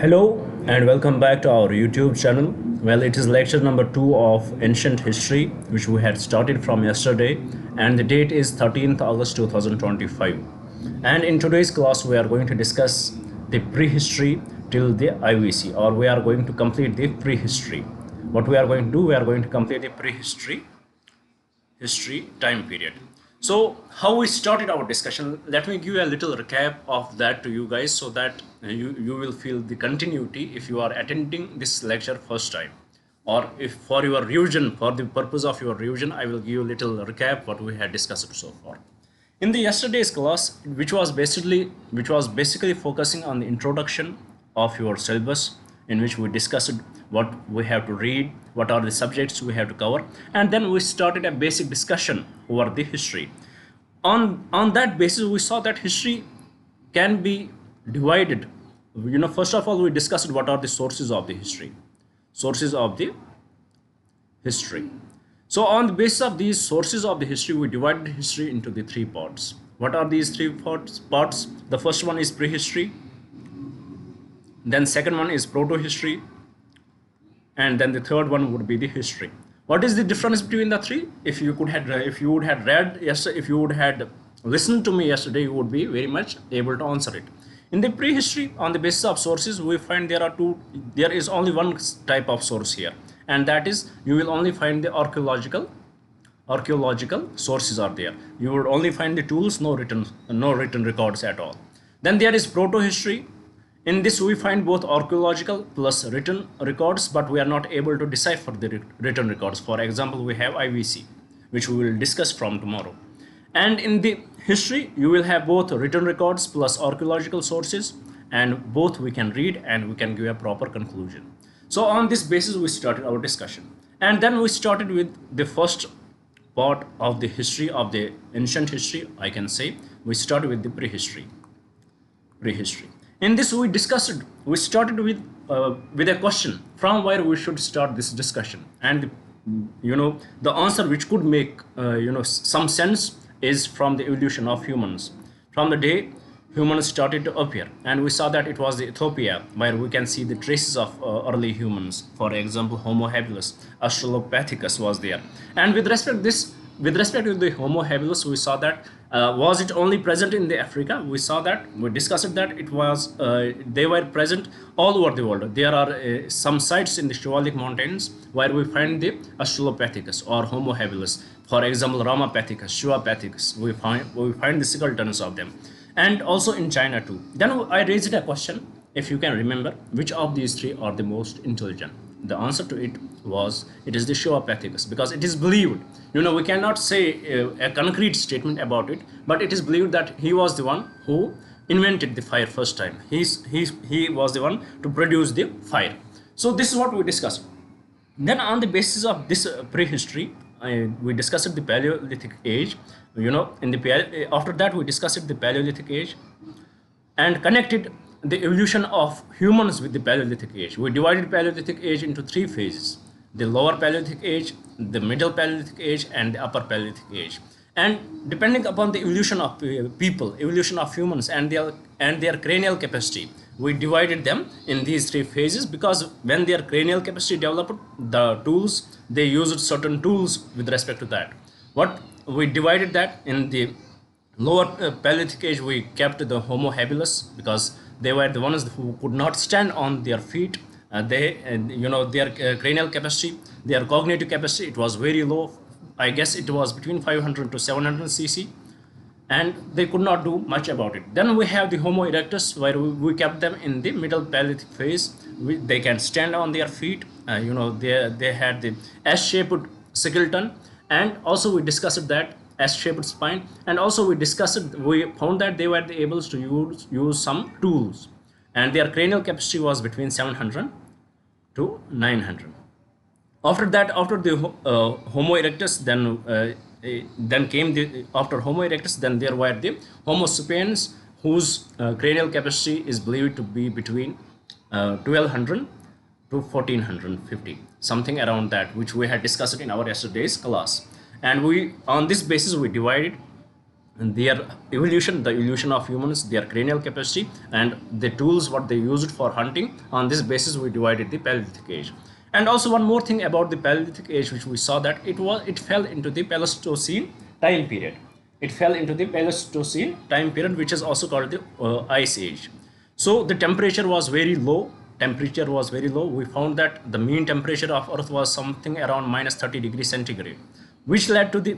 Hello and welcome back to our YouTube channel. Well, it is lecture number 2 of ancient history, which we had started from yesterday, and the date is 13th August 2025. And in today's class, we are going to discuss the prehistory till the IVC, or we are going to complete the prehistory. What we are going to do, we are going to complete the prehistory time period. So how we started our discussion, let me give you a little recap of that to you guys, so that you will feel the continuity if you are attending this lecture first time, or if for your revision, for the purpose of your revision, I will give you a little recap what we had discussed so far in the yesterday's class, which was basically focusing on the introduction of your syllabus, in which we discussed what we have to read, what are the subjects we have to cover, and then we started a basic discussion over the history. On that basis, we saw that history can be divided. First of all, we discussed what are the sources of the history. So on the basis of these sources of the history, we divided history into the three parts. What are these three parts? The first one is prehistory, then second one is proto-history, and then the third one would be the history. What is the difference between the three? If you would have read yesterday, if you would had listened to me yesterday, you would be very much able to answer it. In the prehistory, on the basis of sources, we find there is only one type of source here, and that is you will only find the archaeological sources are there. You would only find the tools, no written records at all. Then there is proto-history. In this, we find both archaeological plus written records, but we are not able to decipher the written records. For example, we have IVC, which we will discuss from tomorrow. And in the history, you will have both written records plus archaeological sources, and both we can read and we can give a proper conclusion. So on this basis, we started our discussion. And then we started with the first part of the history, of the ancient history, I can say. We started with the prehistory. In this, we started with a question from where we should start this discussion, and the answer which could make some sense is from the evolution of humans, from the day humans started to appear. And we saw that it was the Ethiopia where we can see the traces of early humans. For example, Homo habilis, Australopithecus was there. And with respect to the Homo habilis, we saw that was it only present in the Africa? We discussed that it was they were present all over the world. There are some sites in the Chalcolithic mountains where we find the Australopithecus or Homo habilis. For example, Ramapithecus, Shuapithecus, we find the skeletons of them, and also in China too. Then I raised a question, if you can remember, which of these three are the most intelligent? The answer to it is the Shuapithecus, because it is believed, we cannot say a concrete statement about it, but it is believed that he was the one who invented the fire first time. He was the one to produce the fire. So this is what we discussed. Then on the basis of this prehistory, we discussed the Paleolithic age. After that we discussed the Paleolithic age and connected the evolution of humans with the Paleolithic age. We divided Paleolithic age into three phases: the lower Paleolithic age, the middle Paleolithic age, and the upper Paleolithic age. And depending upon the evolution of evolution of humans and their cranial capacity, we divided them in these three phases, because when their cranial capacity developed, the tools, they used certain tools with respect to that. What we divided that in the lower Paleolithic age, we kept the Homo habilis, because they were the ones who could not stand on their feet. Their cranial capacity, their cognitive capacity, it was very low. I guess it was between 500 to 700 cc, and they could not do much about it. Then we have the Homo erectus, where we kept them in the middle Paleolithic phase. They can stand on their feet. They had the S-shaped skeleton, and also we discussed that S-shaped spine, and also we found that they were able to use some tools, and their cranial capacity was between 700 to 900. After that, after the Homo erectus, then came after Homo erectus, then there were the Homo sapiens, whose cranial capacity is believed to be between 1200 to 1450, something around that, which we had discussed in our yesterday's class. And on this basis we divided and their evolution, the evolution of humans, their cranial capacity, and the tools what they used for hunting. On this basis, we divided the Paleolithic age. And also one more thing about the Paleolithic age, which we saw that it fell into the Pleistocene time period. It fell into the Pleistocene time period, which is also called the Ice Age. So the temperature was very low. Temperature was very low. We found that the mean temperature of Earth was something around minus 30 degrees centigrade, which led to the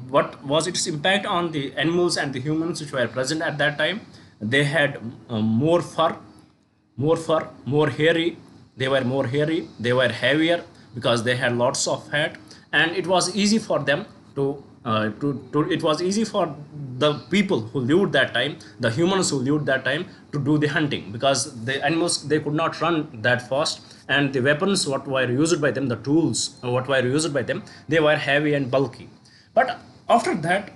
what was its impact on the animals and the humans which were present at that time. They had more fur, more hairy. They were more hairy. They were heavier because they had lots of fat, and it was easy for them it was easy for the people who lived that time, the humans who lived that time, to do the hunting, because the animals, they could not run that fast, and the weapons what were used by them, the tools what were used by them, they were heavy and bulky. But after that,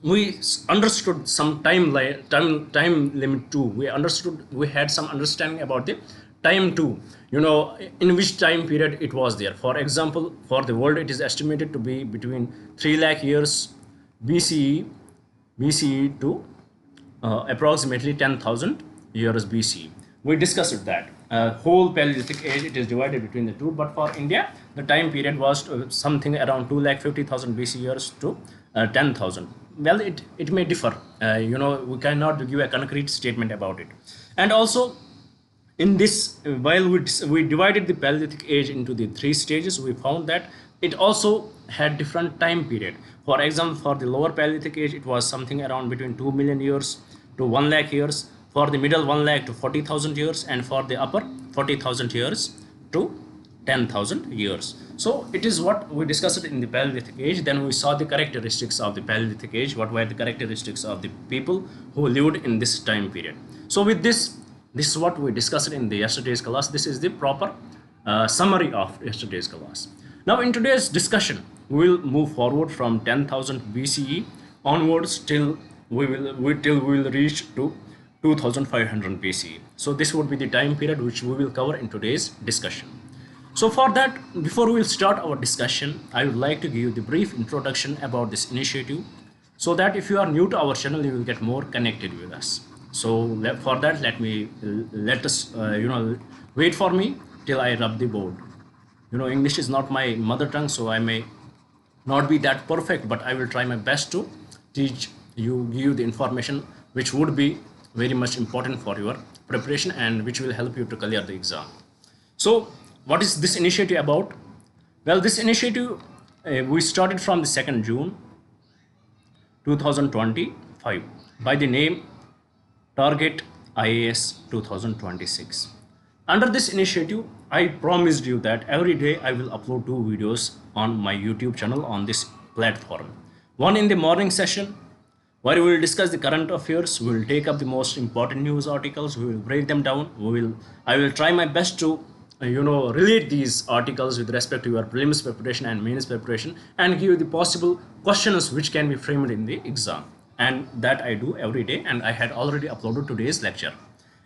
we understood some time limit too. We had some understanding about the time too, in which time period it was there. For example, for the world, it is estimated to be between 3 lakh years BCE to approximately 10,000 years BCE. We discussed that whole Paleolithic age, it is divided between the two, but for India, the time period was something around 2,50,000 BC years to 10,000. Well, it may differ. We cannot give a concrete statement about it. And also, in this, while we divided the Paleolithic age into the 3 stages, we found that it also had different time period. For example, for the lower Paleolithic age, it was something around between 2 million years to 1 lakh years. For the middle, 1 lakh to 40,000 years, and for the upper, 40,000 years to 10,000 years. So it is what we discussed in the Paleolithic age. Then we saw the characteristics of the Paleolithic age. What were the characteristics of the people who lived in this time period? So with this is what we discussed in the yesterday's class. This is the proper summary of yesterday's class. Now in today's discussion, we will move forward from 10,000 BCE onwards till we will reach to 2500 BCE. So this would be the time period which we will cover in today's discussion. So for that, before we will start our discussion, I would like to give you the brief introduction about this initiative, so that if you are new to our channel, you will get more connected with us. So for that, let us wait for me till I rub the board. English is not my mother tongue, so I may not be that perfect, but I will try my best to give you the information which would be very much important for your preparation and which will help you to clear the exam. So what is this initiative about? Well, this initiative we started from the 2nd June 2025 by the name Target IAS 2026. Under this initiative, I promised you that every day I will upload 2 videos on my YouTube channel on this platform. One in the morning session, where we will discuss the current affairs. We will take up the most important news articles. We will break them down. I will try my best to relate these articles with respect to your prelims preparation and mains preparation, and give you the possible questions which can be framed in the exam. And that I do every day, and I had already uploaded today's lecture.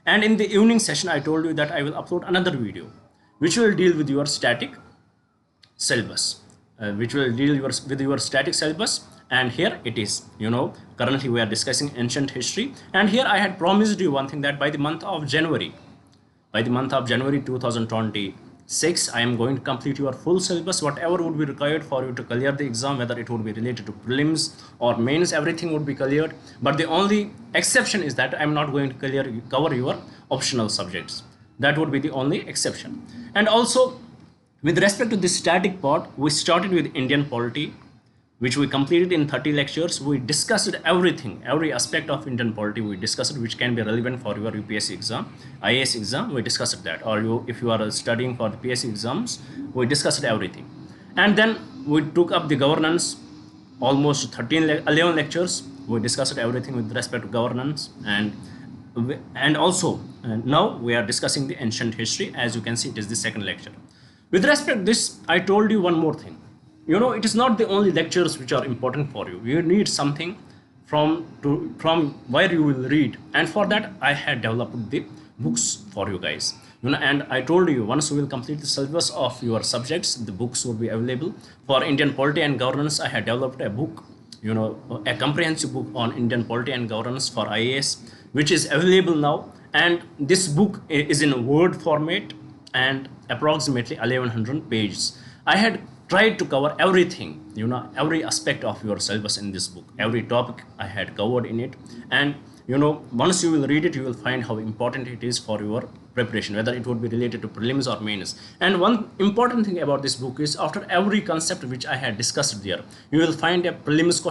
And in the evening session, I told you that I will upload another video which will deal with your static syllabus, with your static syllabus. And here it is. Currently we are discussing ancient history, and here I had promised you one thing, that by the month of January 2026, I am going to complete your full syllabus. Whatever would be required for you to clear the exam, whether it would be related to prelims or mains, everything would be cleared. But the only exception is that I am not going to cover your optional subjects. That would be the only exception. And also, with respect to the static part, we started with Indian polity, which we completed in 30 lectures. We discussed everything, every aspect of Indian polity we discussed, which can be relevant for your UPSC exam, IAS exam, we discussed that. Or if you are studying for the PSC exams, we discussed everything. And then we took up the governance, almost 11 lectures. We discussed everything with respect to governance. And also, now we are discussing the ancient history. As you can see, it is the 2nd lecture. With respect to this, I told you one more thing. It is not the only lectures which are important for you. You need something from where you will read, and for that I had developed the books for you guys. And I told you, once you will complete the syllabus of your subjects, the books will be available. For Indian polity and governance, I had developed a book a comprehensive book on Indian polity and governance for IAS, which is available now. And this book is in Word format and approximately 1100 pages. I had tried to cover everything, every aspect of your syllabus in this book. Every topic I had covered in it. And once you will read it, you will find how important it is for your preparation, whether it would be related to prelims or mains. And one important thing about this book is, after every concept which I had discussed there, you will find a prelims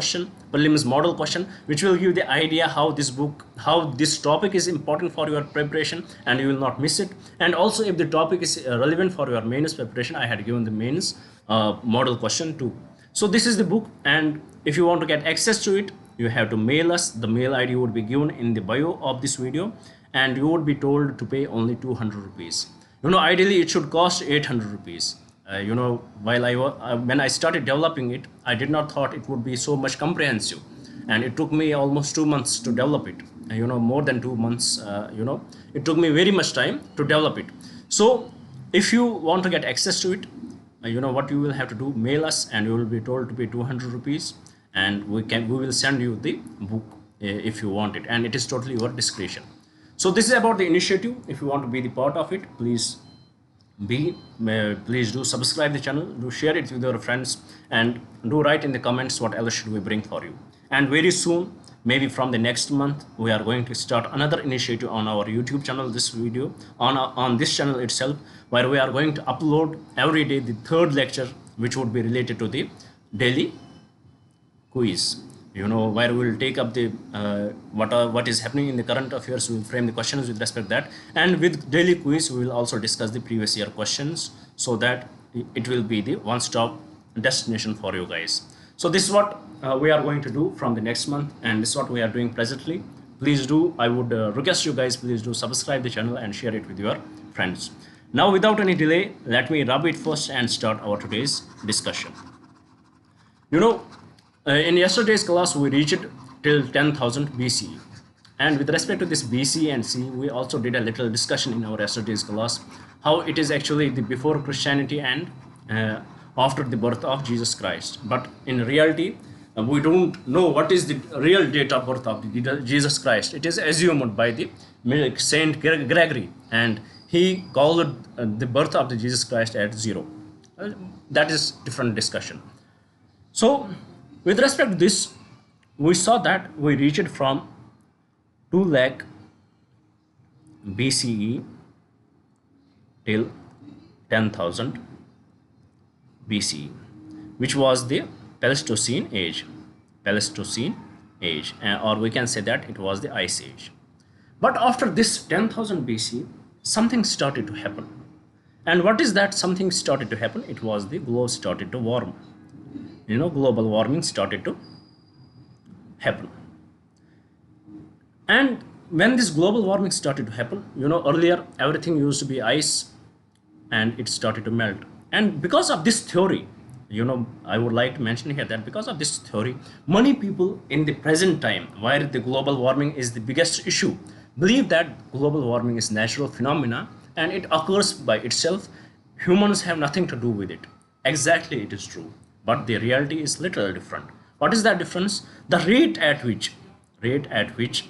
model question, which will give the idea how this topic is important for your preparation, and you will not miss it. And also, if the topic is relevant for your mains preparation, I had given the mains model question too. So this is the book, and if you want to get access to it, you have to mail us. The mail ID would be given in the bio of this video, and you would be told to pay only 200 rupees. Ideally it should cost 800 rupees. When I started developing it, I did not thought it would be so much comprehensive, and it took me almost 2 months to develop it. More than 2 months. It took me very much time to develop it. So if you want to get access to it, what you will have to do, mail us, and you will be told to pay 200 rupees, and we will send you the book if you want it, and it is totally your discretion. So this is about the initiative. If you want to be the part of it, please do subscribe the channel, do share it with your friends, and do write in the comments what else should we bring for you. And very soon, maybe from the next month, we are going to start another initiative on our YouTube channel, this video on this channel itself, where we are going to upload every day the third lecture, which would be related to the daily quiz, where we will take up the what is happening in the current affairs. We will frame the questions with respect to that, and with daily quiz we will also discuss the previous year questions, so that it will be the one-stop destination for you guys. So this is what we are going to do from the next month, and this is what we are doing presently. Please do, I would request you guys, please do subscribe the channel and share it with your friends. Now, without any delay, let me rub it first and start our today's discussion. In yesterday's class, we reached till 10,000 BCE. And with respect to this BC and C, we also did a little discussion in our yesterday's class, how it is actually the before Christianity and after the birth of Jesus Christ. But in reality, we don't know what is the real date of birth of Jesus Christ. It is assumed by the Saint Gregory, and he called the birth of the Jesus Christ at 0. That is different discussion. So with respect to this, we saw that we reached from 2 lakh BCE till 10,000 BCE, which was the Pleistocene age, or we can say that it was the Ice Age. But after this 10,000 BC, something started to happen. And what is that something started to happen? It was the globe started to warm. Global warming started to happen. And when this global warming started to happen, earlier everything used to be ice, and it started to melt. And because of this theory, I would like to mention here that because of this theory, many people in the present time, where the global warming is the biggest issue, believe that global warming is natural phenomena and it occurs by itself. Humans have nothing to do with it. Exactly, it is true. But the reality is little different. What is that difference? The rate at which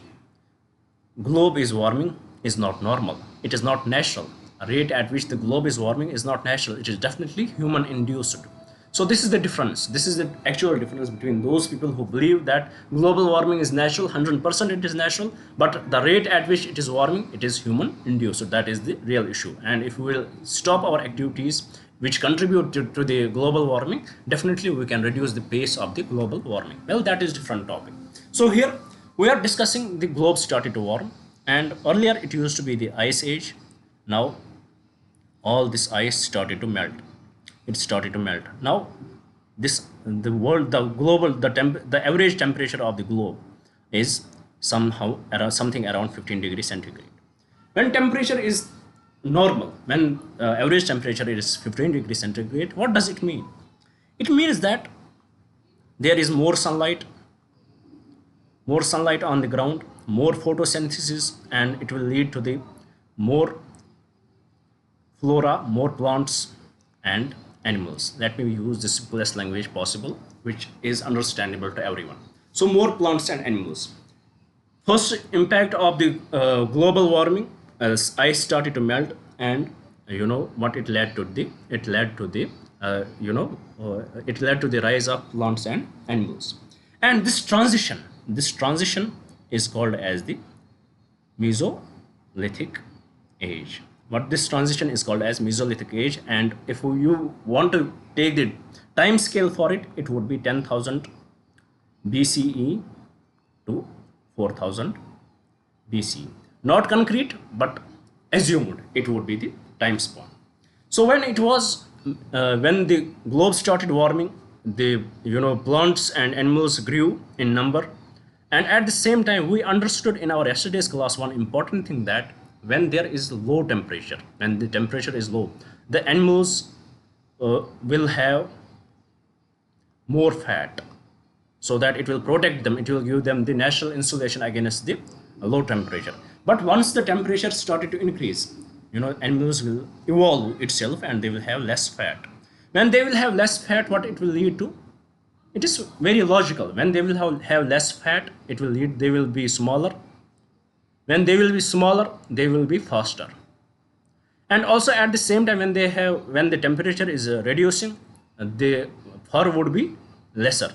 globe is warming is not normal. It is not natural. A rate at which the globe is warming is not natural. It is definitely human induced. So this is the difference. This is the actual difference between those people who believe that global warming is natural, 100% it is natural, but the rate at which it is warming, it is human induced. That is the real issue. And if we will stop our activities which contribute to the global warming, definitely we can reduce the pace of the global warming. Well, that is different topic. So here we are discussing the globe started to warm, and earlier it used to be the Ice Age. Now all this ice started to melt. It started to melt. Now the average temperature of the globe is something around 15 degrees centigrade. When temperature is normal, when average temperature is 15 degrees centigrade, what does it mean? It means that there is more sunlight on the ground, more photosynthesis, and it will lead to the more flora, more plants, and animals. Let me use the simplest language possible, which is understandable to everyone. So more plants and animals. First impact of the global warming, as ice started to melt, and what it led to the it led to the rise of plants and animals. And this transition is called as the Mesolithic age. What this transition is called as Mesolithic age, and if you want to take the time scale for it, it would be 10,000 BCE to 4,000 BC. Not concrete, but assumed it would be the time span. So when the globe started warming, the plants and animals grew in number, and at the same time we understood in our yesterday's class one important thing, that when there is low temperature, when the temperature is low, the animals will have more fat, so that it will protect them, it will give them the natural insulation against the low temperature. But once the temperature started to increase, animals will evolve itself and they will have less fat. When they will have less fat, what it will lead to? It is very logical. When they will have less fat, it will lead, they will be smaller. When they will be smaller, they will be faster. And also at the same time, when the temperature is reducing, the fur would be lesser.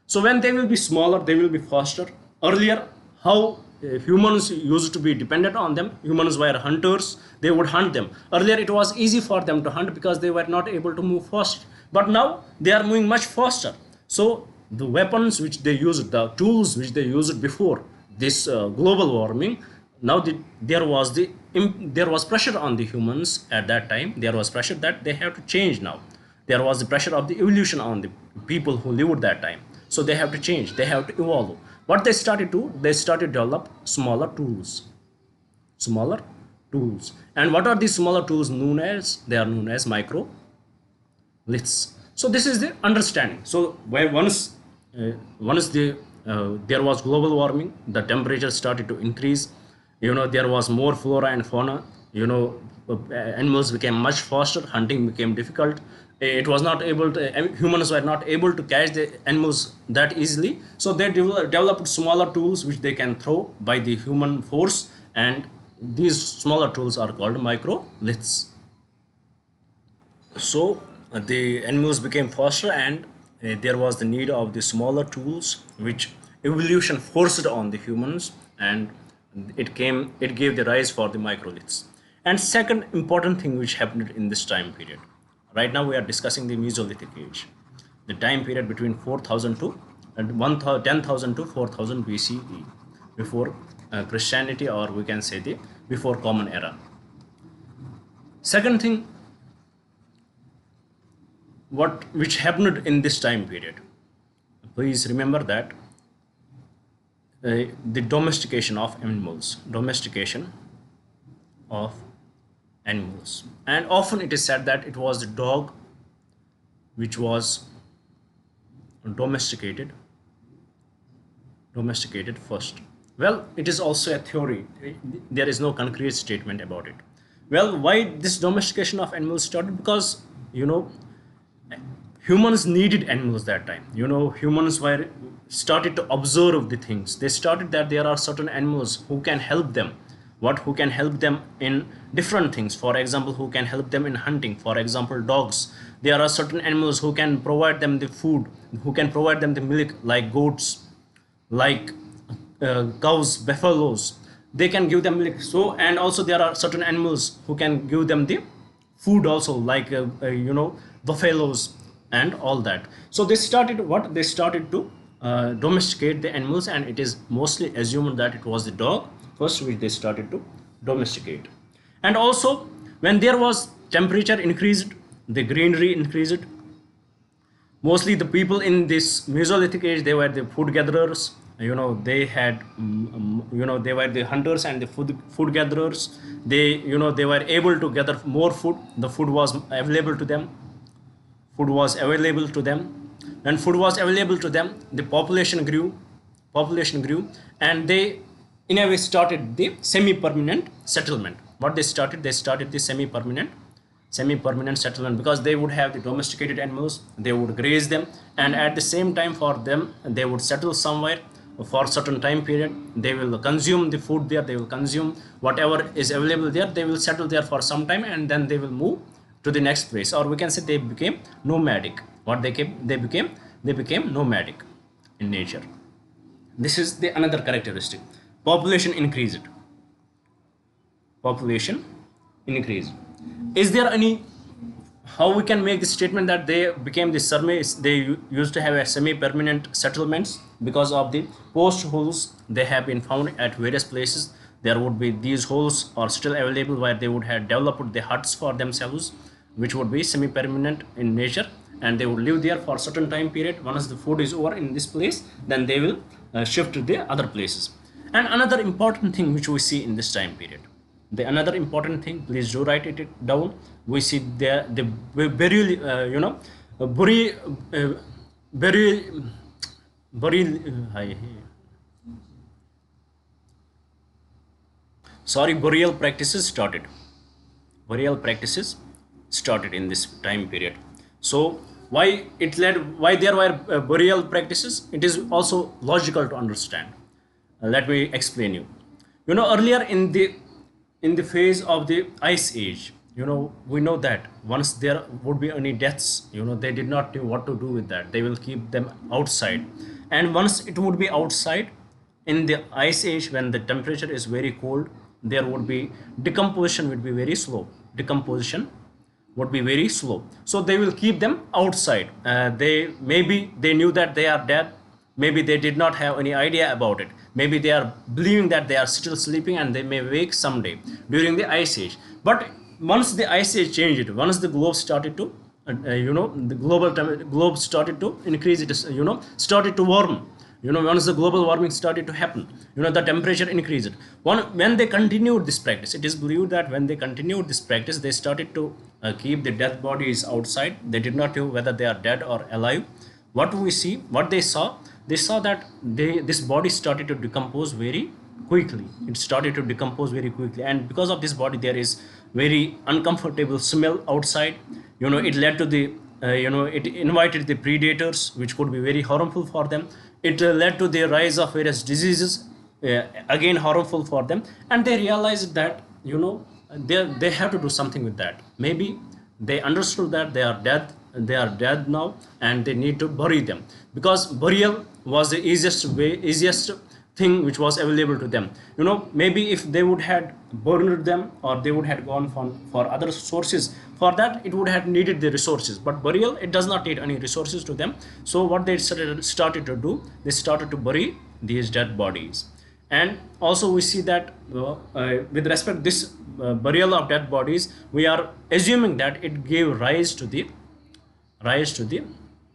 So when they will be smaller, they will be faster. Earlier, how humans used to be dependent on them. Humans were hunters. They would hunt them. Earlier, it was easy for them to hunt because they were not able to move fast. But now they are moving much faster. So the weapons which they used, the tools which they used before this global warming, now there was pressure on the humans at that time. There was pressure that they have to change now. There was the pressure of the evolution on the people who lived that time. So they have to change. They have to evolve. What they started to develop smaller tools. And what are these smaller tools known as? They are known as microliths. So this is the understanding. So once there was global warming, the temperature started to increase. There was more flora and fauna. Animals became much faster. Hunting became difficult. Humans were not able to catch the animals that easily. So they developed smaller tools which they can throw by the human force, and these smaller tools are called microliths. So the animals became faster, and there was the need of the smaller tools which evolution forced on the humans, and it gave the rise for the microliths. And second important thing which happened in this time period. Right now we are discussing the Mesolithic age, the time period between 10,000 to 4,000 BCE, before Christianity, or we can say before Common Era. Second thing, which happened in this time period. Please remember that the domestication of animals. And often it is said that it was the dog which was domesticated first. Well, it is also a theory. There is no concrete statement about it. Well, why this domestication of animals started? Because humans needed animals that time. Humans started to observe the things. They started that there are certain animals who can help them. Who can help them in different things. For example, who can help them in hunting. For example, dogs. There are certain animals who can provide them the food, who can provide them the milk, like goats, like cows, buffaloes. They can give them milk. So, and also there are certain animals who can give them the food also, like buffaloes and all that. So they started to domesticate the animals, and it is mostly assumed that it was the dog first which they started to domesticate. And also when there was temperature increased, the greenery increased. Mostly the people in this Mesolithic age, they were the food gatherers. They had they were the hunters and the food gatherers. They were able to gather more food. The food was available to them. When food was available to them, the population grew, and they in a way started the semi-permanent settlement. What they started the semi-permanent semi-permanent settlement, because they would have the domesticated animals, they would graze them, and at the same time for them they would settle somewhere for certain time period. They will consume the food there, they will consume whatever is available there, they will settle there for some time, and then they will move to the next place, or we can say they became nomadic. What they became nomadic in nature. This is the another characteristic. Population increased. Population increased. Is there any, how we can make the statement that they became the they used to have a semi-permanent settlements? Because of the post holes they have been found at various places, there would be these holes are still available where they would have developed the huts for themselves, which would be semi-permanent in nature, and they would live there for a certain time period. Once the food is over in this place, then they will shift to the other places. And another important thing which we see in this time period, the another important thing, please do write it down. We see there the burial, burial practices started. Burial practices started in this time period. So why there were burial practices? It is also logical to understand. Let me explain you. Earlier in the phase of the ice age, we know that once there would be any deaths, they did not know what to do with that. They will keep them outside, and once it would be outside in the ice age, when the temperature is very cold, there would be decomposition would be very slow. Decomposition would be very slow. So they will keep them outside. Maybe they knew that they are dead. Maybe they did not have any idea about it. Maybe they are believing that they are still sleeping and they may wake someday during the ice age. But once the ice age changed, once the globe started to, the globe started to increase, it started to warm. Once the global warming started to happen, the temperature increased. When they continued this practice, it is believed that when they continued this practice, they started to keep the dead bodies outside. They did not know whether they are dead or alive. What they saw that this body started to decompose very quickly. It started to decompose very quickly, and because of this body, there is very uncomfortable smell outside. It led to the, it invited the predators, which could be very harmful for them. It led to the rise of various diseases, again harmful for them, and they realized that they have to do something with that. Maybe they understood that they are dead now, and they need to bury them, because burial was the easiest thing which was available to them. Maybe if they would have burned them, or they would have gone for other sources, for that it would have needed the resources, but burial, it does not need any resources to them. So what they started to do, they started to bury these dead bodies. And also we see that with respect to this burial of dead bodies, we are assuming that it gave rise to the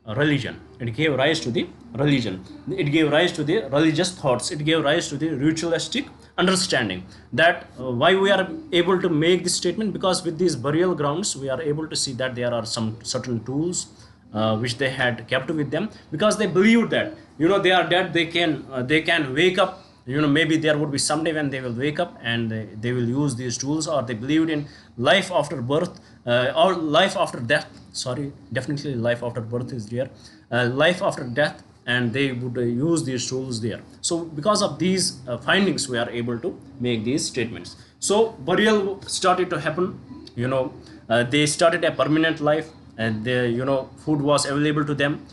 religion. It gave rise to the religion. It gave rise to the religious thoughts. It gave rise to the ritualistic understanding. That why we are able to make this statement, because with these burial grounds, we are able to see that there are some certain tools which they had kept with them, because they believed that they are dead. They can wake up. Maybe there would be someday when they will wake up and they will use these tools, or they believed in life after birth, or life after death. Sorry, definitely life after birth is there. Life after death, and they would use these tools there. So because of these findings, we are able to make these statements. So burial started to happen. They started a permanent life, and food was available to them.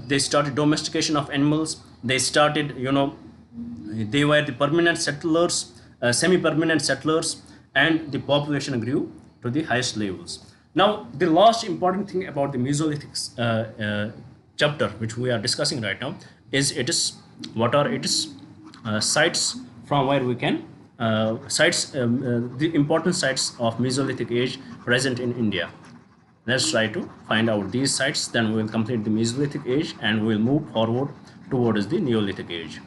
They started domestication of animals. They started, they were the permanent settlers, semi-permanent settlers, and the population grew to the highest levels. Now, the last important thing about the Mesolithic chapter, which we are discussing right now, is what are its sites from where we can the important sites of Mesolithic age present in India. Let's try to find out these sites. Then we will complete the Mesolithic age, and we will move forward towards the Neolithic age.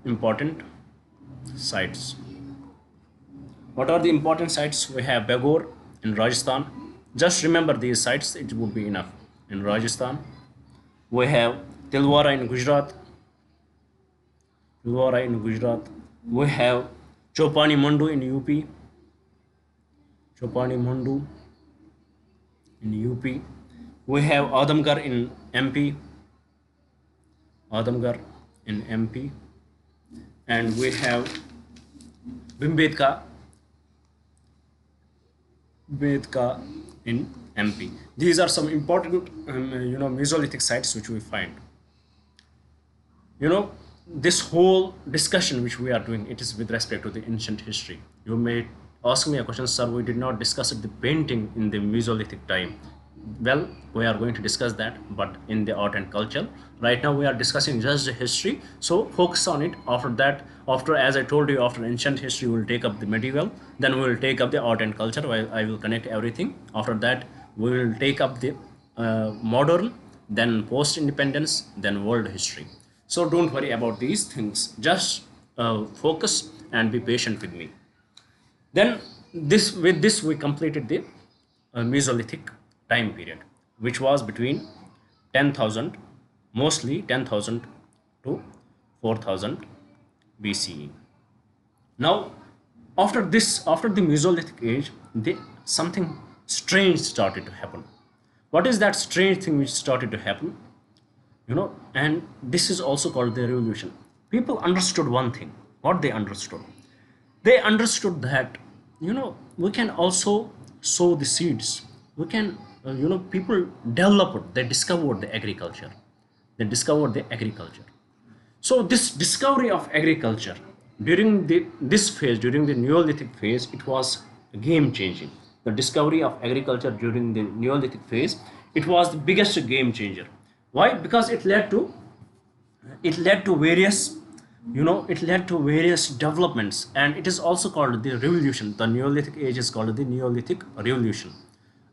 Important sites. What are the important sites? We have Bagor in Rajasthan. Just remember these sites, it would be enough. In Rajasthan, we have Tilwara in Gujarat. Tilwara in Gujarat. We have Chopani Mandu in UP. Chopani Mandu in UP. We have Adamgarh in MP. Adamgarh in MP. And we have Bimbetka in MP. These are some important Mesolithic sites which we find. This whole discussion which we are doing, it is with respect to the ancient history. You may ask me a question, sir, we did not discuss the painting in the Mesolithic time. Well, we are going to discuss that, but in the art and culture. Right now we are discussing just the history, so focus on it. After that, as I told you, after ancient history we will take up the medieval, then we will take up the art and culture, while I will connect everything. After that we will take up the modern, then post-independence, then world history. So don't worry about these things, just focus and be patient with me. Then with this we completed the Mesolithic time period, which was between 10,000, mostly 10,000 to 4,000 BCE. Now, after the Mesolithic age, something strange started to happen. What is that strange thing which started to happen? And this is also called the revolution. People understood one thing. What they understood? They understood that, we can also sow the seeds. We can, people developed, they discovered the agriculture. So this discovery of agriculture during this phase, during the Neolithic phase, it was game changing. The discovery of agriculture during the Neolithic phase, it was the biggest game changer. Why? Because it led to various developments, and it is also called the revolution. The Neolithic age is called the Neolithic revolution.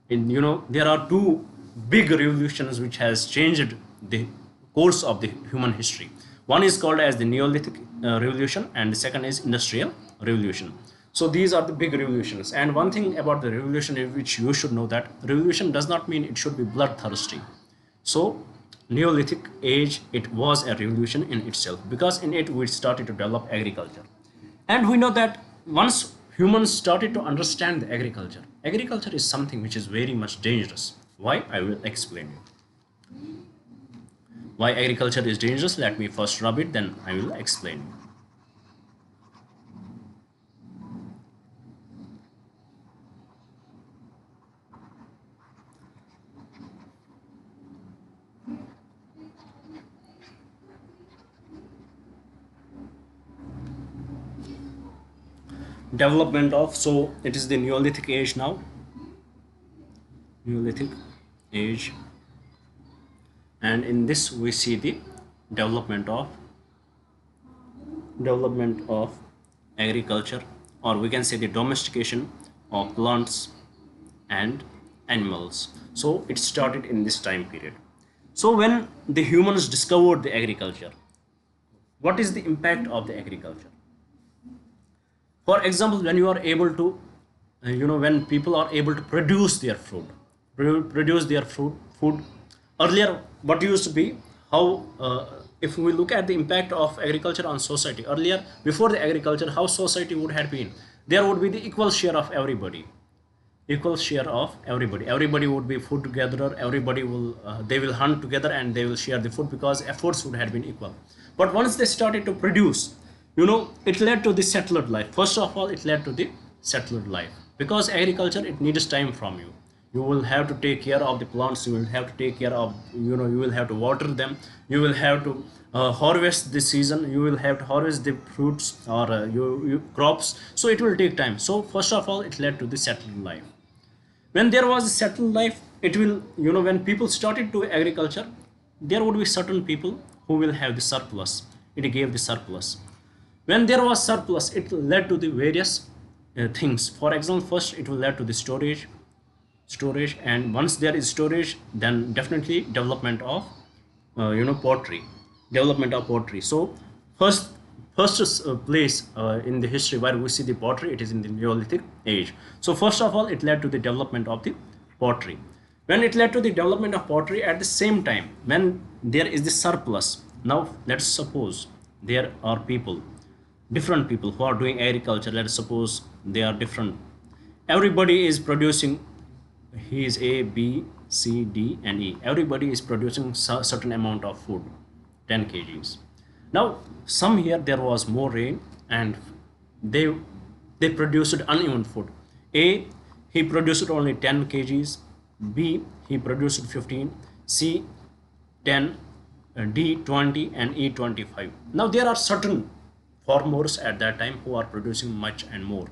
There are two big revolutions which has changed the course of the human history. One is called as the Neolithic revolution, and the second is industrial revolution. So these are the big revolutions. And one thing about the revolution which you should know, that revolution does not mean it should be bloodthirsty. So Neolithic age, it was a revolution in itself, because in it we started to develop agriculture. And we know that once humans started to understand the agriculture is something which is very much dangerous. Why? I will explain you. Why agriculture is dangerous? Let me first rub it, then I will explain you. Development of, so it is the Neolithic age now. Neolithic age, and in this we see the development of agriculture, or we can say the domestication of plants and animals. So it started in this time period. So when the humans discovered the agriculture, what is the impact of the agriculture? For example, when you are able to, when people are able to produce their food. Earlier, what used to be, how, if we look at the impact of agriculture on society, earlier, before the agriculture, how society would have been. There would be the equal share of everybody. Everybody would be food together. Everybody will, they will hunt together and they will share the food, because efforts would have been equal. But once they started to produce, it led to the settled life. First of all, it led to the settled life, because agriculture, it needs time from you. You will have to take care of the plants. You will have to take care of, you will have to water them. You will have to harvest the season. You will have to harvest the fruits or crops. So it will take time. So first of all, it led to the settled life. When there was a settled life, it will, when people started to agriculture, there would be certain people who will have the surplus. It gave the surplus. When there was surplus, it led to the various things. For example, first it will lead to the storage, and once there is storage, then definitely development of pottery. So first place in the history where we see the pottery, it is in the Neolithic age. So first of all, it led to the development of the pottery. When it led to the development of pottery at the same time, when there is the surplus. Now let's suppose there are people, different people who are doing agriculture. Let's suppose they are different. Everybody is producing, he is A, B, C, D, and E. Everybody is producing certain amount of food, 10 kgs. Now, some year there was more rain and they they produced uneven food. A, he produced only 10 kgs. B, he produced 15. C, 10. D, 20, and E, 25. Now there are certain farmers at that time who are producing much and more.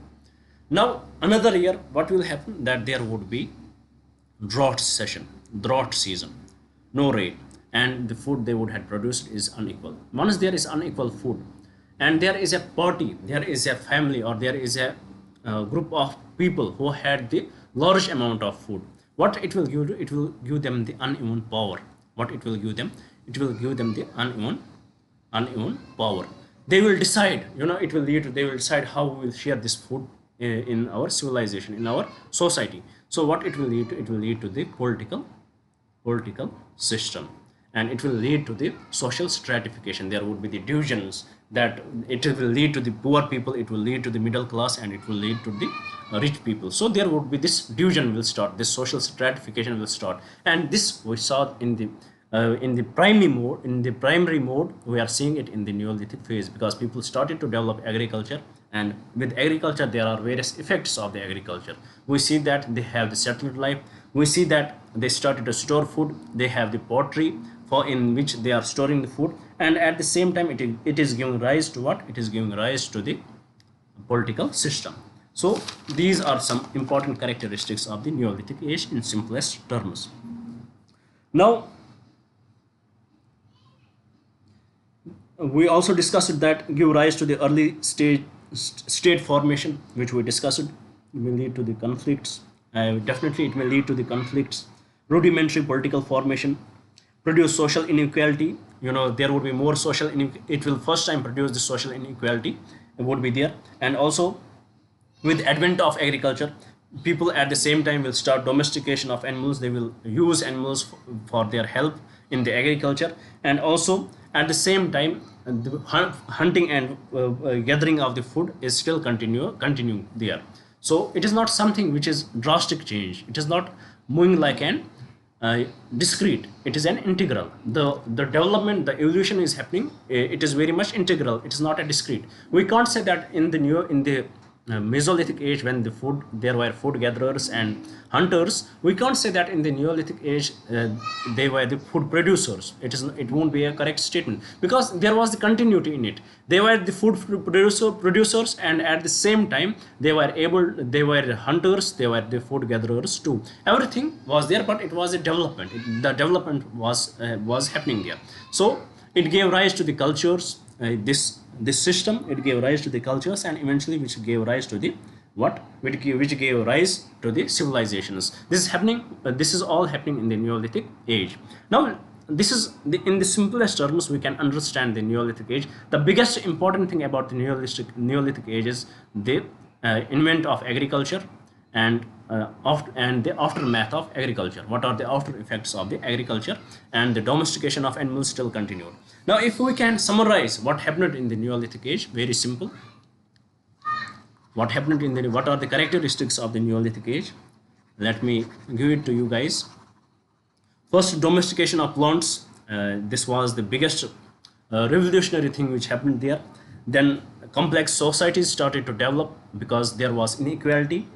Now another year, what will happen? That there would be drought season, no rain, and the food they would have produced is unequal. Once there is unequal food, and there is a party, there is a family, or there is a group of people who had the large amount of food, what it will give? It will give them the uneven power. What it will give them? It will give them the uneven power. They will decide, it will lead to, they will decide how we will share this food in our civilization, in our society. So what it will lead to? It will lead to the political system, and it will lead to the social stratification. There would be the divisions, that it will lead to the poor people, it will lead to the middle class, and it will lead to the rich people. So there would be this division will start, this social stratification will start. And this we saw in the primary mode. We are seeing it in the Neolithic phase, because people started to develop agriculture, and with agriculture there are various effects of the agriculture. We see that they have the settled life, we see that they started to store food, they have the pottery for in which they are storing the food, and at the same time it is giving rise to what? It is giving rise to the political system. So these are some important characteristics of the Neolithic age in simplest terms. Now we also discussed that give rise to the early state formation, which we discussed, will lead to the conflicts. Definitely it will lead to the conflicts. Rudimentary political formation, produce social inequality. There would be more social it will first time produce the social inequality would be there. And also with advent of agriculture, people at the same time will start domestication of animals. They will use animals for their help in the agriculture. And also at the same time, the hunting and gathering of the food is still continuing there. So it is not something which is drastic change. It is not moving like an discrete. It is an integral. The development, the evolution is happening. It is very much integral. It is not a discrete. We can't say that in the Mesolithic age, when there were food gatherers and hunters, we can't say that in the Neolithic age they were the food producers. It won't be a correct statement, because there was the continuity in it. They were the food producers, and at the same time they were hunters, they were the food gatherers too. Everything was there, but it was a development. The development was happening there. So it gave rise to the cultures. This system, it gave rise to the cultures, and eventually which gave rise to the which gave rise to the civilizations. This is happening. This is all happening in the Neolithic age. Now this is in the simplest terms we can understand the Neolithic age. The biggest important thing about the Neolithic age is the invent of agriculture, and the aftermath of agriculture. What are the after effects of the agriculture? And the domestication of animals still continued. Now if we can summarize what happened in the Neolithic age, very simple. What are the characteristics of the Neolithic age? Let me give it to you guys. First, domestication of plants. This was the biggest revolutionary thing which happened there. Then complex societies started to develop, because there was inequality.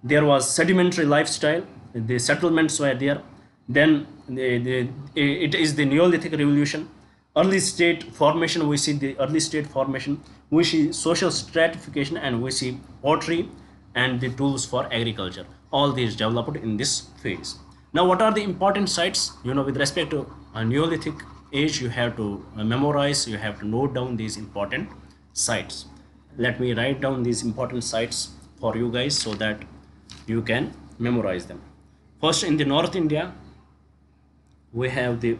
There was sedimentary lifestyle. The settlements were there. Then it is the Neolithic revolution. Early state formation, we see the early state formation. We see social stratification, and we see pottery and the tools for agriculture. All these developed in this phase. Now what are the important sites? With respect to a Neolithic age, you have to memorize, you have to note down these important sites. Let me write down these important sites for you guys so that you can memorize them. First, in the North India, we have the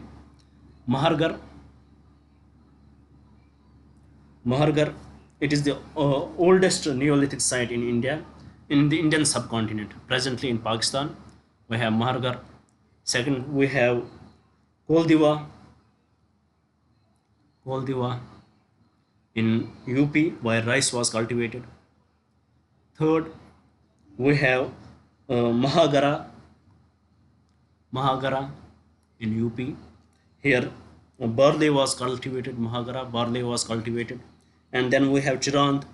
Mahargarh. It is the oldest Neolithic site in India, in the Indian subcontinent. Presently in Pakistan, we have Mahargarh. Second, we have Koldiva, Koldiva in UP, where rice was cultivated. Third, we have Mahagara, Mahagara in UP. Here, barley was cultivated, Mahagara, barley was cultivated. And then we have Chirand,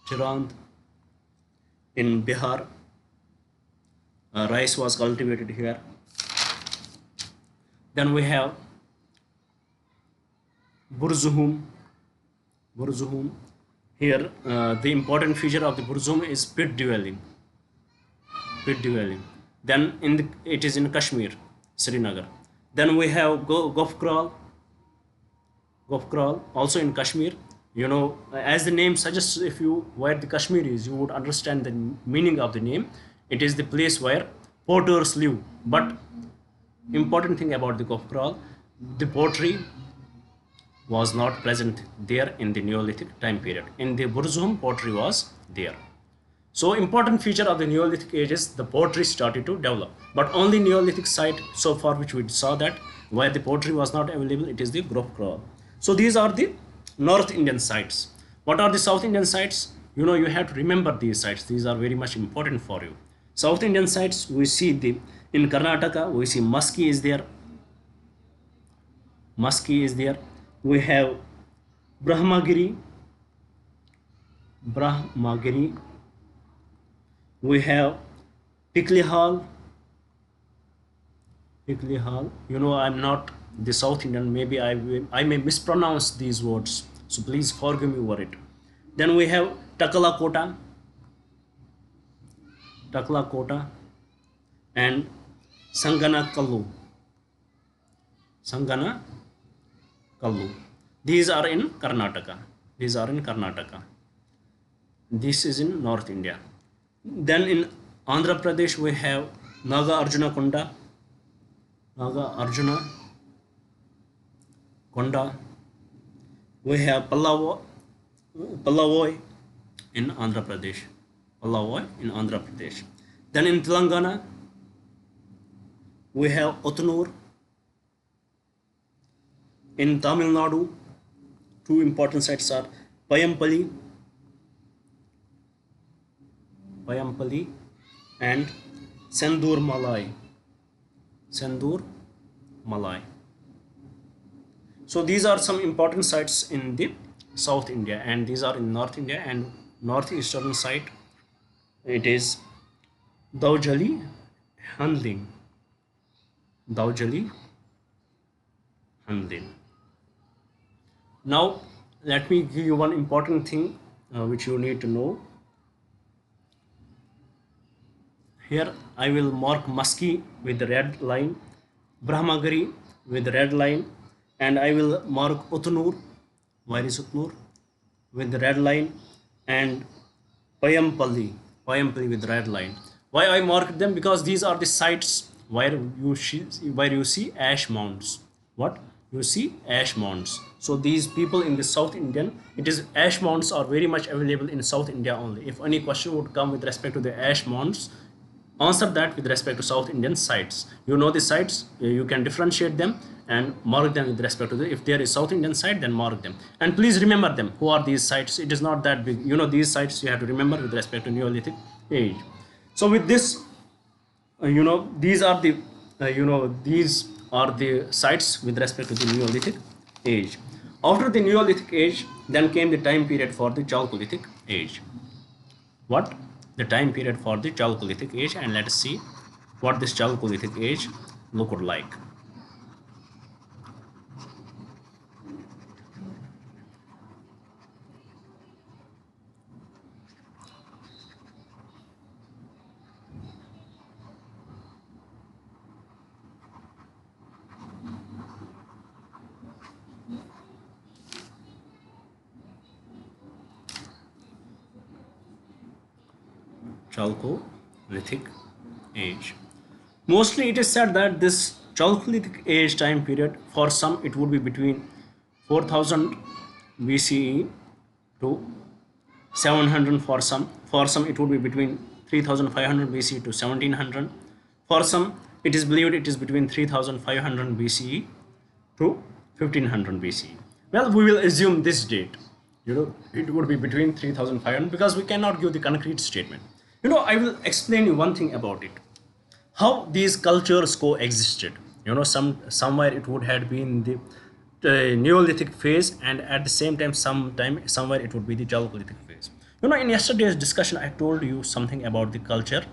Chirand in Bihar. Rice was cultivated here. Then we have Burzuhum, Burzuhum. Here, the important feature of the Burzuhum is pit dwelling, pit dwelling. Then it is in Kashmir, Srinagar. Then we have Gofkral, Gofkral also in Kashmir. You know, as the name suggests, if you where the Kashmir is, you would understand the meaning of the name. It is the place where potters live. But important thing about the Gofkral, the pottery was not present there in the Neolithic time period. In the Burzuhum, pottery was there. So important feature of the Neolithic age is the pottery started to develop. But only Neolithic site so far which we saw that where the pottery was not available, it is the Gofkral. So these are the North Indian sites. What are the South Indian sites? You know, you have to remember these sites. These are very much important for you. South Indian sites, we see in Karnataka, we see Maski is there. Maski is there. We have Brahmagiri, Brahmagiri. We have Pikli Hall, Pikli Hall. You know, I'm not the South Indian. Maybe I may mispronounce these words. So please forgive me over it. Then we have Takalakota, Takalakota, and Sangana Kallu, Sangana Kallu. These are in Karnataka. These are in Karnataka. This is in North India. Then in Andhra Pradesh we have Naga Arjuna Konda, Naga Arjuna Konda. We have Pallavoi in Andhra Pradesh, Pallavoi in Andhra Pradesh. Then in Telangana we have Ottanur. In Tamil Nadu, two important sites are Payampally, Payampally and Sendur Malai, Sendur Malai. So these are some important sites in the South India, and these are in North India. And northeastern site, it is Daujali Handling, Daujali Handling. Now let me give you one important thing which you need to know. Here I will mark Maski with the red line, Brahmagiri with the red line, and I will mark Uttanur, where is Uttanur, with the red line, and Payampally with the red line. Why I marked them? Because these are the sites where you see ash mounds. What? You see ash mounds. So these people in the South Indian, it is ash mounds are very much available in South India only. If any question would come with respect to the ash mounds, answer that with respect to South Indian sites. You know the sites, you can differentiate them and mark them with respect to if there is South Indian site, then mark them. And please remember them. Who are these sites? It is not that big. You know, these sites you have to remember with respect to Neolithic age. So with this, these are the, these are the sites with respect to the Neolithic age. After the Neolithic age, then came the time period for the Chalcolithic age. What? The time period for the Chalcolithic age, and let us see what this Chalcolithic age looked like. Chalcolithic age. Mostly it is said that this Chalcolithic age time period, for some it would be between 4000 BCE to 700 for some it would be between 3500 BCE to 1700. For some, it is believed it is between 3500 BCE to 1500 BCE. Well, we will assume this date. It would be between 3500 because we cannot give the concrete statement. I will explain you one thing about it. How these cultures coexisted. Somewhere it would have been the Neolithic phase, and at the same time, somewhere it would be the Chalcolithic phase. In yesterday's discussion, I told you something about the culture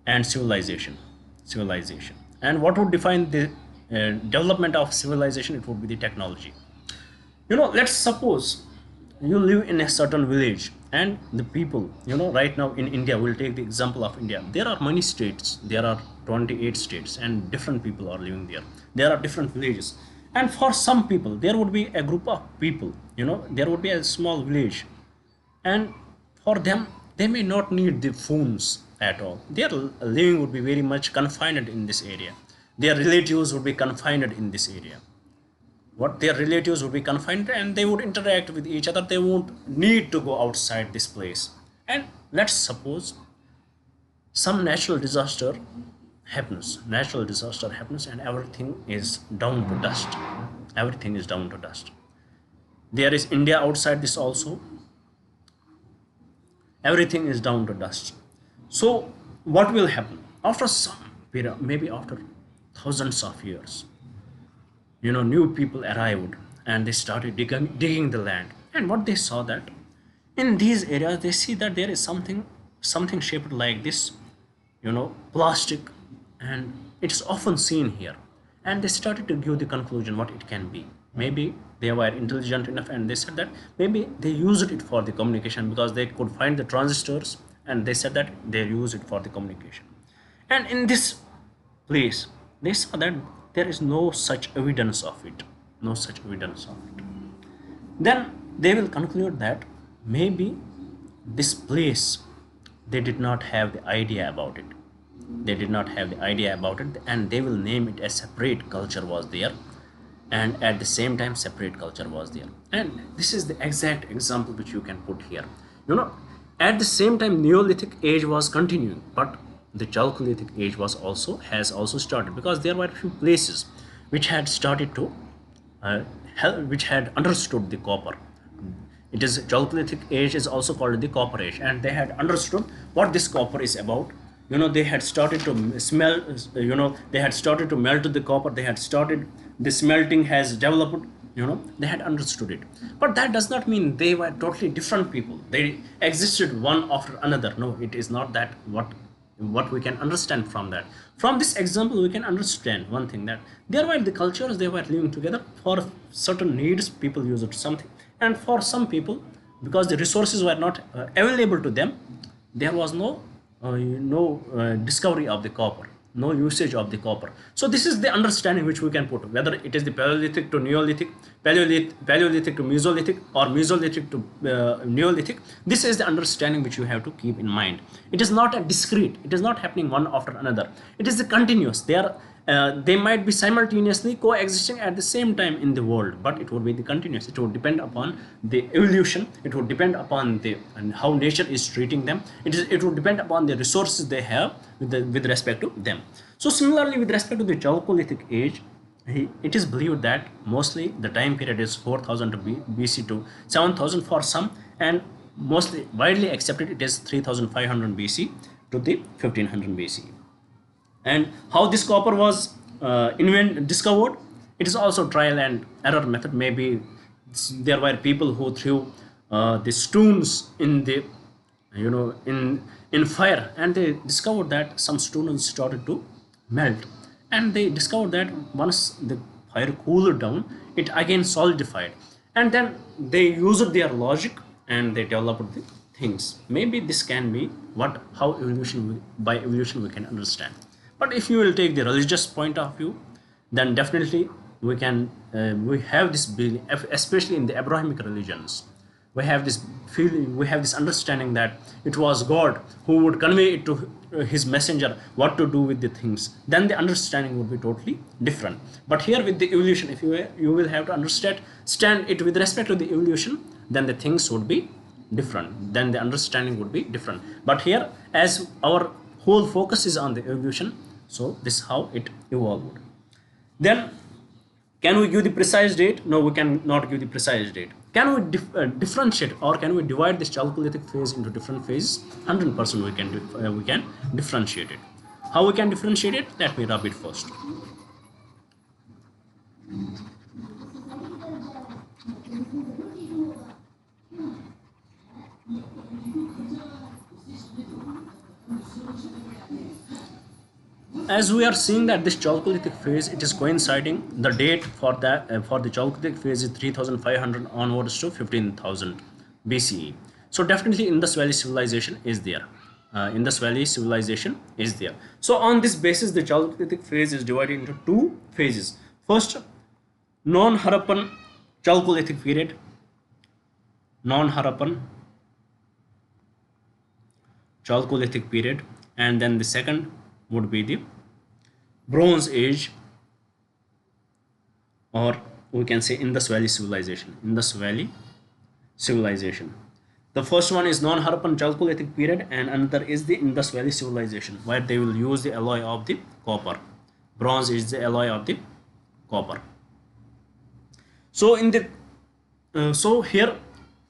and civilization. And what would define the development of civilization? It would be the technology. Let's suppose you live in a certain village, and the people, right now in India, we'll take the example of India. There are many states, there are 28 states, and different people are living there. There are different villages, and for some people there would be a group of people, there would be a small village, and for them, they may not need the phones at all. Their living would be very much confined in this area. Their relatives would be confined in this area. Their relatives would be confined, and they would interact with each other. They won't need to go outside this place. And let's suppose some natural disaster happens, and everything is down to dust. There is India outside this also. Everything is down to dust. So what will happen after some period, maybe after thousands of years? New people arrived, and they started digging the land. And what they saw, that in these areas, they see that there is something shaped like this, plastic, and it's often seen here. And they started to give the conclusion what it can be. Maybe they were intelligent enough, and they said that maybe they used it for the communication, because they could find the transistors, and they said that they use it for the communication. And in this place, they saw that there is no such evidence of it. Then they will conclude that maybe this place, they did not have the idea about it. And they will name it as separate culture was there, and at the same time separate culture was there. And this is the exact example which you can put here. At the same time, Neolithic age was continuing, but the Chalcolithic age has also started, because there were few places which had started to which had understood the copper. It is Chalcolithic age is also called the copper age, and they had understood what this copper is about. They had started to smell. They had started to melt the copper. The smelting has developed. They had understood it. But that does not mean they were totally different people. They existed one after another. No, it is not that. What we can understand from that. From this example, we can understand one thing, that there were the cultures, they were living together. For certain needs, people used something, and for some people, because the resources were not available to them, there was no discovery of the copper, no usage of the copper. So this is the understanding which we can put, whether it is the Paleolithic to Neolithic, Paleolithic to Mesolithic, or Mesolithic to Neolithic. This is the understanding which you have to keep in mind. It is not a discrete. It is not happening one after another. It is the continuous. They might be simultaneously coexisting at the same time in the world, but it would be the continuous. It would depend upon the evolution. It would depend upon and how nature is treating them. It would depend upon the resources they have with respect to them. So similarly, with respect to the Chalcolithic age, it is believed that mostly the time period is 4000 BC to 7000 for some, and mostly widely accepted it is 3500 BC to the 1500 BC. And how this copper was discovered, it is also trial and error method. Maybe there were people who threw the stones in the in fire, and they discovered that some stones started to melt, and they discovered that once the fire cooled down, it again solidified, and then they used their logic and they developed the things. Maybe this can be how by evolution we can understand. But if you will take the religious point of view, then definitely we have this belief, especially in the Abrahamic religions. We have this feeling, we have this understanding that it was God who would convey it to his messenger what to do with the things. Then the understanding would be totally different. But here with the evolution, if you will have to understand it with respect to the evolution, then the things would be different. Then the understanding would be different. But here, as our whole focus is on the evolution. So this is how it evolved. Then can we give the precise date? No, we cannot give the precise date. Can we differentiate, or can we divide this Chalcolithic phase into different phases? 100% we can differentiate it. How we can differentiate it? Let me rub it first. As we are seeing that this Chalcolithic phase, it is coinciding, the date for that for the Chalcolithic phase is 3500 onwards to 15000 BCE. So definitely Indus Valley civilization is there. Indus Valley civilization is there. So on this basis, the Chalcolithic phase is divided into two phases. First, non-Harappan Chalcolithic period, non-Harappan Chalcolithic period, and then the second would be the Bronze Age, or we can say Indus Valley civilization. Indus Valley civilization. The first one is non-Harappan Chalcolithic period, and another is the Indus Valley civilization, where they will use the alloy of the copper. Bronze is the alloy of the copper. So in the so here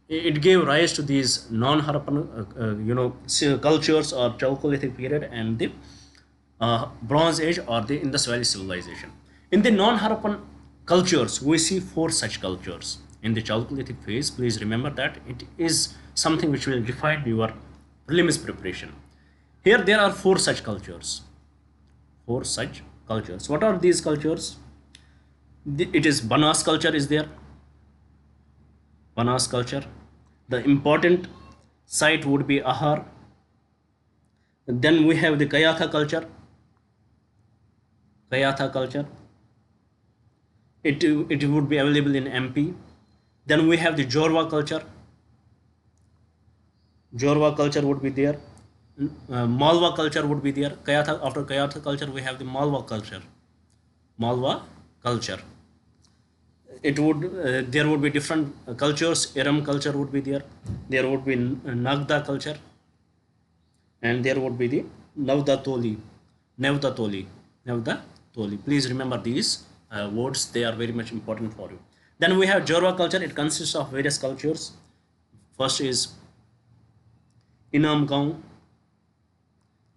it gave rise to these non-Harappan cultures or Chalcolithic period and the Bronze Age or the Indus Valley civilization. In the non-Harappan cultures, we see 4 such cultures. In the Chalcolithic phase, please remember that it is something which will define your prelims preparation. Here there are 4 such cultures. 4 such cultures. What are these cultures? It is Banas culture is there. Banas culture. The important site would be Ahar. Then we have the Kayatha culture. Kayatha culture. It would be available in MP. Then we have the Jorwa culture. Jorwa culture would be there. Malwa culture would be there. After Kayatha culture, we have the Malwa culture. Malwa culture. It would there would be different cultures. Iram culture would be there. There would be Nagda culture, and there would be the Navdatoli. Please remember these words. They are very much important for you. Then we have Jorwa culture. It consists of various cultures. First is Inamgaon.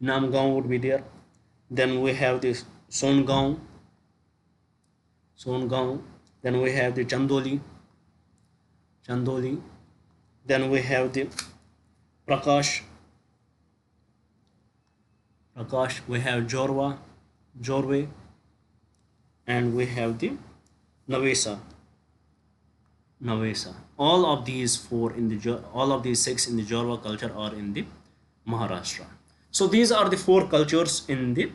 Inamgaon would be there. Then we have this Songaon. Then we have the Chandoli. Then we have the Prakash. We have Jorwe, and we have the Navesa. All of these 6 in the Jorwa culture are in the Maharashtra. So these are the 4 cultures in the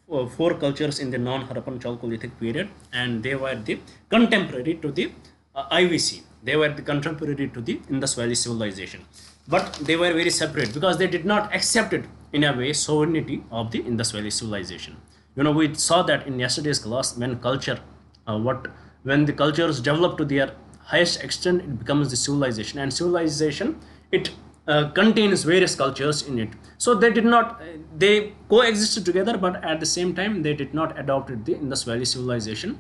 non-Harappan Chalcolithic period, and they were the contemporary to the IVC. They were the contemporary to the Indus Valley civilization, but they were very separate because they did not accept it in a way sovereignty of the Indus Valley civilization. We saw that in yesterday's class, when the cultures develop to their highest extent, it becomes the civilization, and civilization, it contains various cultures in it. So they coexisted together, but at the same time they did not adopt the Indus Valley civilization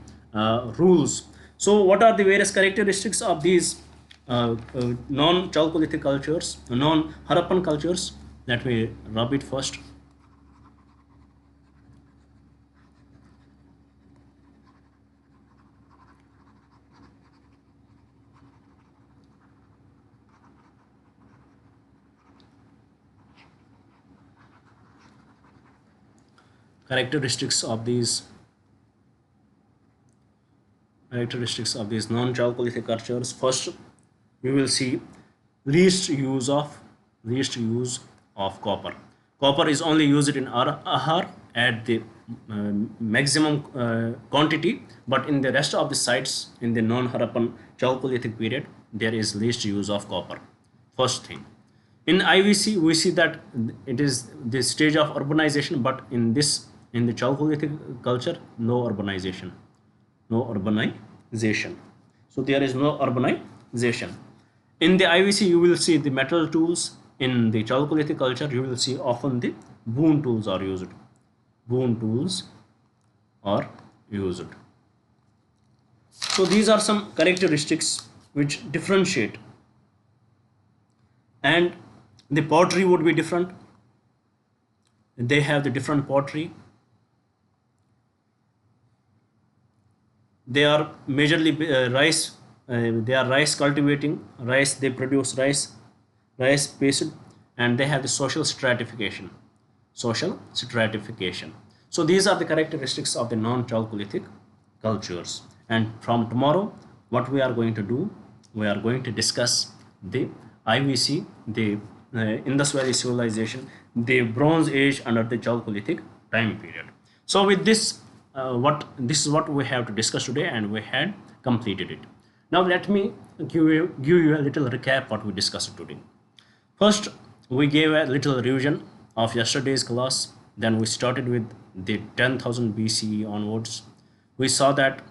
rules. So what are the various characteristics of these non-Chalcolithic cultures, non-Harappan cultures? Let me rub it first. Characteristics of these non-Chalcolithic cultures. First, we will see least use of copper. Copper is only used in Ahar at the maximum quantity, but in the rest of the sites in the non-Harappan Chalcolithic period, there is least use of copper. First thing. In IVC, we see that it is the stage of urbanization, but in the Chalcolithic culture, no urbanization. So there is no urbanization. In the IVC, you will see the metal tools. In the Chalcolithic culture, you will see often the boon tools are used. Boon tools are used. So these are some characteristics which differentiate, and the pottery would be different. They have the different pottery. They are majorly rice. They are rice cultivating rice. They produce rice based, and they have the social stratification. So these are the characteristics of the non-Chalcolithic cultures. And from tomorrow, what we are going to do, we are going to discuss the IVC, the Indus Valley Civilization, the Bronze Age under the Chalcolithic time period. So with this, this is what we have to discuss today, and we had completed it. Now let me give you a little recap what we discussed today. First, we gave a little revision of yesterday's class. Then we started with the 10,000 BCE onwards. We saw that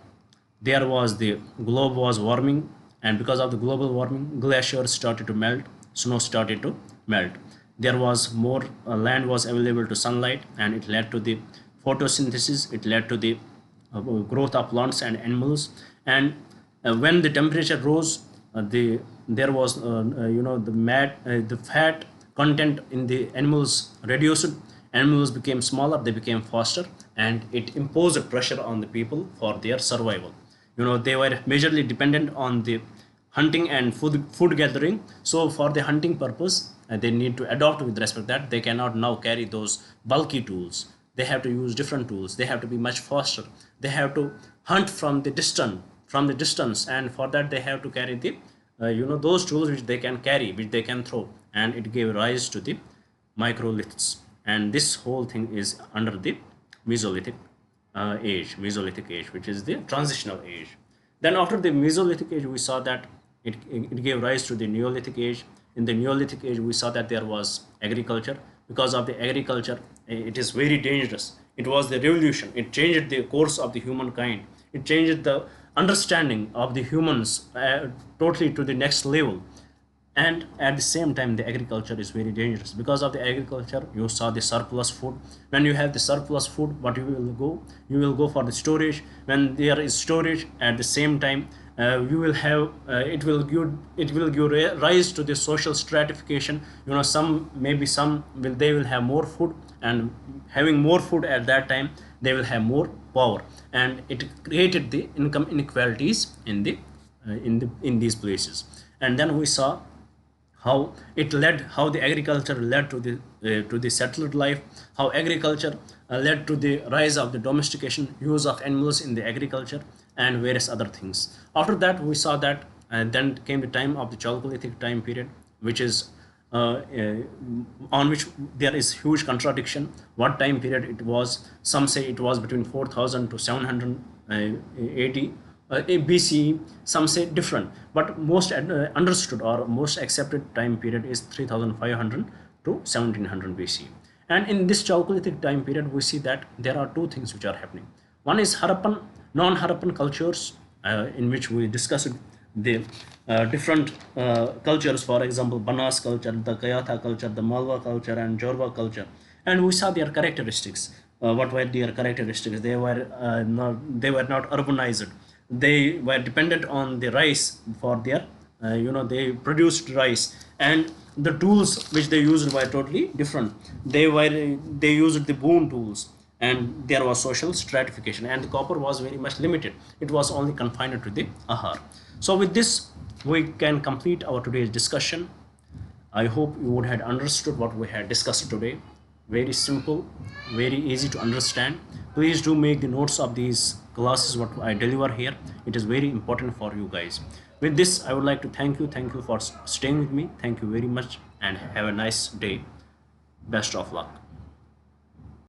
there was the globe was warming, and because of the global warming, glaciers started to melt, snow started to melt. There was more land was available to sunlight, and it led to the photosynthesis. It led to the growth of plants and animals. And when the temperature rose, there was the fat content in the animals reduced. Animals became smaller, they became faster, and it imposed a pressure on the people for their survival. They were majorly dependent on the hunting and food gathering. So for the hunting purpose, they need to adopt with respect that they cannot now carry those bulky tools. They have to use different tools. They have to be much faster. They have to hunt from the distance, and for that they have to carry the those tools which they can carry, which they can throw, and it gave rise to the microliths. And this whole thing is under the Mesolithic age, which is the transitional age. Then after the Mesolithic age, we saw that it gave rise to the Neolithic age. In the Neolithic age, we saw that there was agriculture. Because of the agriculture, it is very dangerous. It was the revolution. It changed the course of the humankind. It changed the understanding of the humans totally to the next level. And at the same time, the agriculture is very dangerous. Because of the agriculture, you saw the surplus food. When you have the surplus food, what you will go for the storage. When there is storage, at the same time, you will have it will give rise to the social stratification. They will have more food, and having more food at that time, they will have more power, and it created the income inequalities in these places. And then we saw how the agriculture led to the settled life, how agriculture led to the rise of the domestication, use of animals in the agriculture, and various other things. After that, we saw that, and then came the time of the Chalcolithic time period, which is on which there is huge contradiction. What time period it was? Some say it was between 4000 to 780 BCE. Some say different, but most understood or most accepted time period is 3500 to 1700 BCE. And in this Chalcolithic time period, we see that there are two things which are happening. One is non-Harappan cultures, in which we discussed the different cultures. For example, Banas culture, the Kayatha culture, the Malwa culture, and Jorva culture. And we saw their characteristics. What were their characteristics? They were not urbanized. They were dependent on the rice for their they produced rice, and the tools which they used were totally different. They used the boon tools, and there was social stratification, and the copper was very much limited. It was only confined to the ahar. So with this, we can complete our today's discussion. I hope you would have understood what we had discussed today. Very simple, very easy to understand. Please do make the notes of these classes what I deliver here. It is very important for you guys. With this, I would like to thank you for staying with me. Thank you very much, and have a nice day. Best of luck.